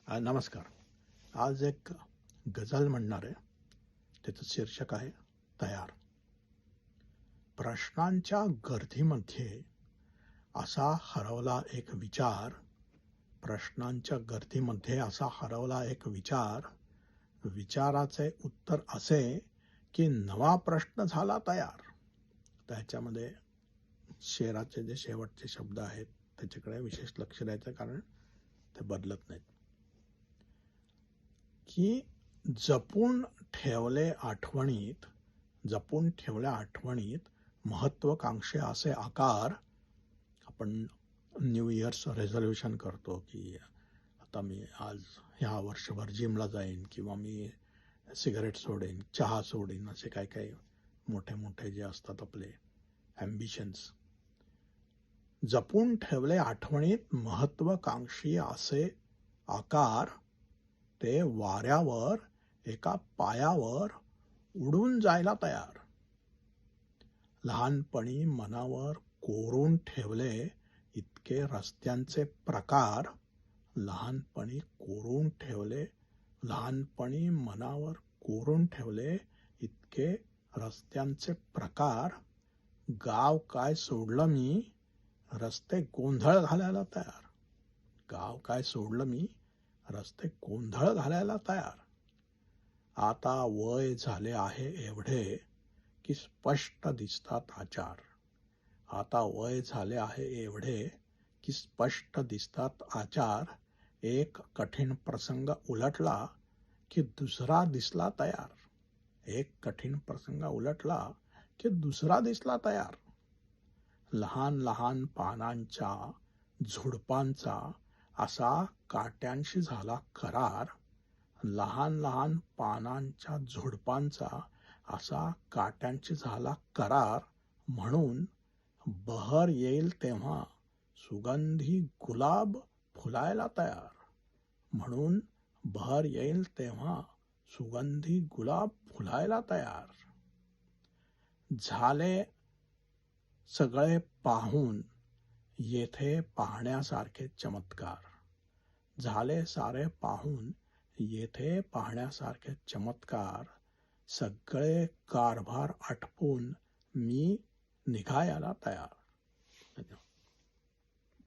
नमस्कार. आज एक गझल म्हणणार आहे. त्याचं शीर्षक आहे तयार. प्रश्नांच्या गर्दीमध्ये असा हरवला एक विचार. प्रश्नांच्या गर्दीमध्ये असा हरवला एक विचार. विचाराचे उत्तर असे की नवा प्रश्न झाला तयार. त्याच्यामध्ये शेराचे जे शेवटचे शब्द आहेत त्याच्याकडे विशेष लक्ष द्यायचं, कारण ते बदलत नाहीत. की जपून ठेवले आठवणीत, जपून ठेवल्या आठवणीत महत्वाकांक्षे असे आकार. आपण न्यू इयर्स रेझोल्युशन करतो की आता मी आज ह्या वर्षभर जिमला जाईन, किंवा मी सिगारेट सोडेन, चहा सोडेन, असे काय काय मोठे मोठे जे असतात आपले ॲम्बिशन्स. जपून ठेवले आठवणीत महत्वाकांक्षी असे आकार. ते वाऱ्यावर एका पायावर उडून जायला तयार. लहानपणी मनावर कोरून ठेवले इतके रस्त्यांचे प्रकार. लहानपणी कोरून ठेवले, लहानपणी मनावर कोरून ठेवले इतके रस्त्यांचे प्रकार. गाव काय सोडलं मी, रस्ते गोंधळ घालायला तयार. गाव काय सोडलं मी, रस्ते गोंधळ घालायला तयार. आता वय झाले आहे एवढे की स्पष्ट दिसतात आचार. आता वय झाले आहे एवढे की स्पष्ट दिसतात आचार. एक कठीण प्रसंग उलटला की दुसरा दिसला तयार. एक कठीण प्रसंग उलटला की दुसरा दिसला तयार. लहान लहान पानांच्या झुडपांचा असा काट्यांशी झाला करार. लहान लहान पानांच्या झुडपांचा असा काट्यांशी झाला करार. म्हणून बहर येईल तेव्हा सुगंधी गुलाब फुलायला तयार. म्हणून बहर येईल तेव्हा सुगंधी गुलाब फुलायला तयार. झाले सगळे पाहून येथे पाहण्यासारखे चमत्कार. झाले सारे पाहून येथे पाहण्यासारखे चमत्कार. सगळे कारभार आटपून मी निघायला तयार.